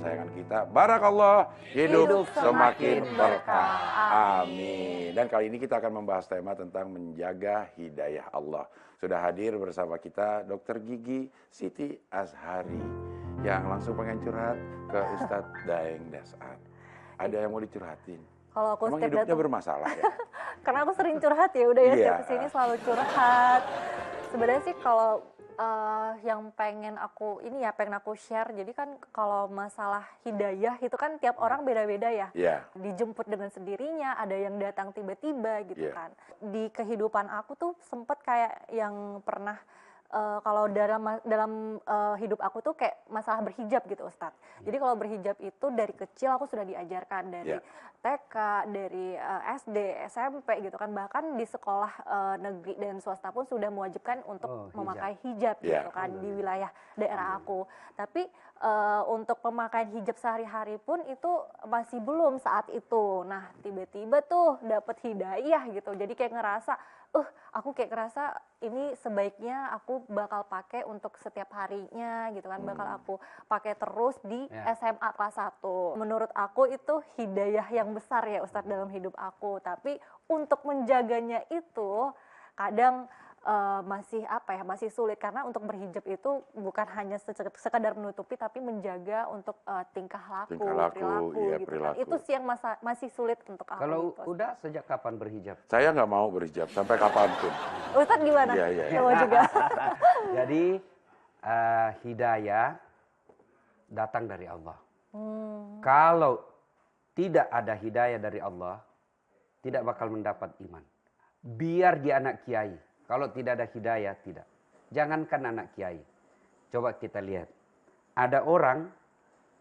Sayangan kita, barakallah, hidup semakin berkah. Amin. Dan kali ini kita akan membahas tema tentang menjaga hidayah Allah. Sudah hadir bersama kita Dr. Gigi Siti Azhari yang langsung pengen curhat ke Ustadz Daeng Dasar. Ada yang mau dicurhatin? Kalau aku emang hidupnya bermasalah ya? Karena aku sering curhat ya, udah ya Iya. setiap kesini selalu curhat. Sebenarnya sih kalau yang pengen aku share, jadi kan kalau masalah hidayah itu kan tiap orang beda-beda ya. Iya. Dijemput dengan sendirinya, ada yang datang tiba-tiba gitu Iya. kan. Di kehidupan aku tuh sempet kayak yang pernah kalau dalam hidup aku tuh kayak masalah berhijab gitu Ustadz. Jadi kalau berhijab itu dari kecil aku sudah diajarkan dari TK, dari SD, SMP gitu kan. Bahkan di sekolah negeri dan swasta pun sudah mewajibkan untuk memakai hijab gitu kan di wilayah daerah aku. Tapi untuk pemakaian hijab sehari-hari pun itu masih belum saat itu. Nah tiba-tiba tuh dapet hidayah gitu. Jadi kayak ngerasa, aku kayak ngerasa ini sebaiknya aku bakal pakai untuk setiap harinya gitu kan, bakal aku pakai terus di SMA kelas 1. Menurut aku itu hidayah yang besar ya Ustadz dalam hidup aku, tapi untuk menjaganya itu kadang masih sulit, karena untuk berhijab itu bukan hanya sekedar menutupi tapi menjaga untuk tingkah laku perilaku gitu kan. Itu sih yang masih sulit untuk aku. Kalau gitu. udah sejak kapan berhijab? Saya nggak mau berhijab sampai kapanpun. Ustadz gimana? Iya. Mau juga. Jadi hidayah datang dari Allah. Kalau tidak ada hidayah dari Allah, tidak bakal mendapat iman. Biar dia anak kiai, kalau tidak ada hidayah, tidak. Jangankan anak kiai. Coba kita lihat. Ada orang,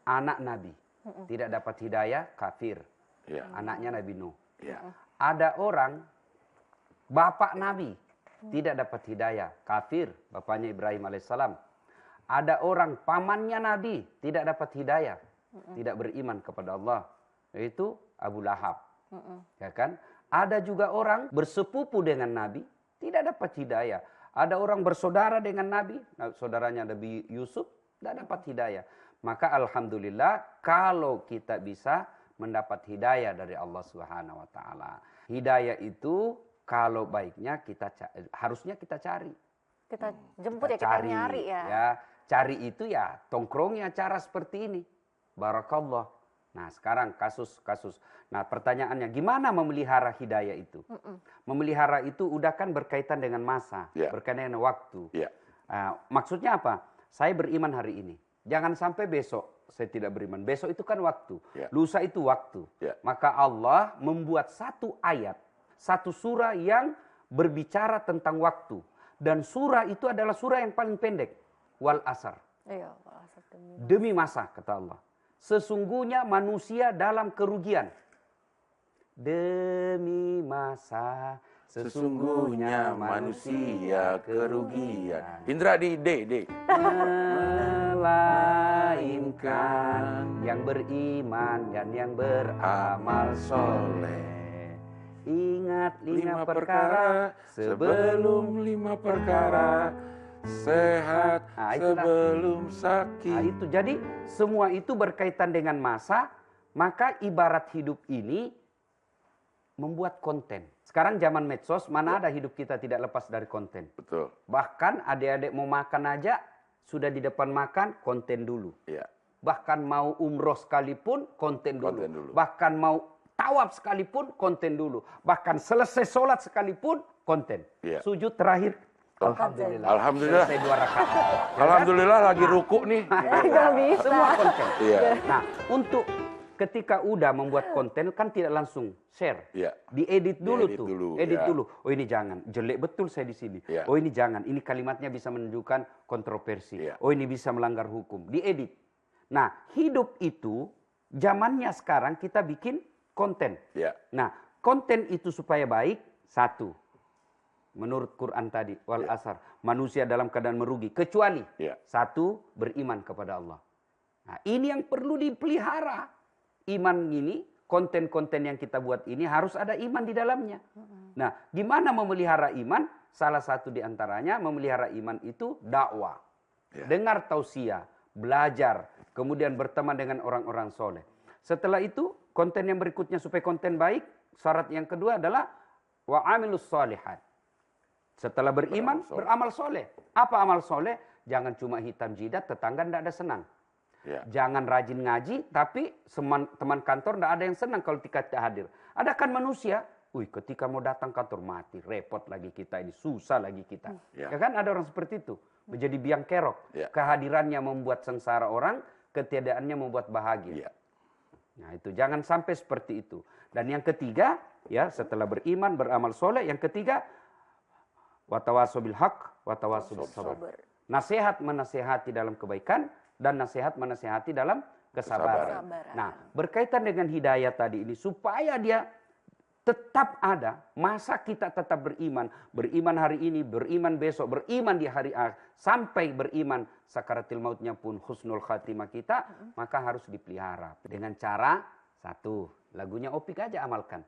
anak Nabi. Tidak dapat hidayah, kafir. Anaknya Nabi Nuh. Ada orang, bapak Nabi. Tidak dapat hidayah, kafir. Bapaknya Ibrahim alaihissalam. Ada orang, pamannya Nabi. Tidak dapat hidayah. Tidak beriman kepada Allah. Yaitu Abu Lahab. Ya kan? Ada juga orang bersepupu dengan Nabi. Tidak dapat hidayah. Ada orang bersaudara dengan Nabi, saudaranya Nabi Yusuf, tidak dapat hidayah. Maka alhamdulillah kalau kita bisa mendapat hidayah dari Allah Subhanahu wa taala. Hidayah itu kalau baiknya harusnya kita cari. Kita jemput kita nyari ya. Cari itu ya tongkrongnya cara seperti ini. Barakallah. Nah sekarang kasus. Nah pertanyaannya gimana memelihara hidayah itu? Memelihara itu udah kan berkaitan dengan masa, berkaitan dengan waktu. Maksudnya apa? Saya beriman hari ini. Jangan sampai besok saya tidak beriman. Besok itu kan waktu. Lusa itu waktu. Maka Allah membuat satu ayat, satu surah yang berbicara tentang waktu. Dan surah itu adalah surah yang paling pendek. Wal asar. Demi masa kata Allah. Sesungguhnya manusia dalam kerugian. Demi masa, sesungguhnya manusia kerugian. Indra di D. Melainkan yang beriman dan yang beramal soleh. Ingat 5 perkara sebelum 5 perkara. Sehat sebelum sakit. Nah, itu jadi semua itu berkaitan dengan masa. Maka ibarat hidup ini membuat konten. Sekarang zaman medsos, mana ada hidup kita tidak lepas dari konten. Betul. Bahkan adik-adik mau makan aja sudah di depan makan konten dulu. Bahkan mau umroh sekalipun konten dulu. Bahkan mau tawaf sekalipun konten dulu. Bahkan selesai sholat sekalipun konten. Sujud terakhir. Alhamdulillah. Selesai 2 rakaat. Alhamdulillah lagi ruku nih. Gak bisa. Semua konten. Nah, untuk ketika udah membuat konten kan tidak langsung share. Diedit dulu Edit dulu. Oh ini jangan, jelek betul saya di sini. Oh ini jangan, ini kalimatnya bisa menunjukkan kontroversi. Oh ini bisa melanggar hukum. Diedit. Nah, hidup itu zamannya sekarang kita bikin konten. Nah, konten itu supaya baik, satu. Menurut Quran tadi, wal asar, manusia dalam keadaan merugi. Kecuali, satu, beriman kepada Allah. Nah ini yang perlu dipelihara. Iman ini, konten-konten yang kita buat ini harus ada iman di dalamnya. Nah gimana memelihara iman? Salah satu di antaranya memelihara iman itu dakwah. Dengar tausiah, belajar, kemudian berteman dengan orang-orang soleh. Setelah itu, konten yang berikutnya supaya konten baik, syarat yang kedua adalah wa amilus solihat. Setelah beriman, beramal soleh. Apa amal soleh? Jangan cuma hitam jidat, tetangga tidak ada senang. Ya. Jangan rajin ngaji, tapi teman kantor tidak ada yang senang kalau tidak hadir. Ada kan manusia, ketika mau datang kantor mati, repot lagi kita ini, susah lagi kita. Ya. Ya kan ada orang seperti itu, menjadi biang kerok. Ya. Kehadirannya membuat sengsara orang, ketiadaannya membuat bahagia. Ya. Nah itu jangan sampai seperti itu. Dan yang ketiga, ya setelah beriman, beramal soleh, yang ketiga, watawasaw bil haq, watawasaw bis sabr. Nasihat menasehati dalam kebaikan dan nasihat menasehati dalam kesabaran. Nah, berkaitan dengan hidayah tadi ini supaya dia tetap ada, masa kita tetap beriman, beriman hari ini, beriman besok, beriman di hari akhir, sampai beriman sakaratil mautnya pun husnul khatimah kita, maka harus dipelihara dengan cara satu, lagunya Opik aja amalkan.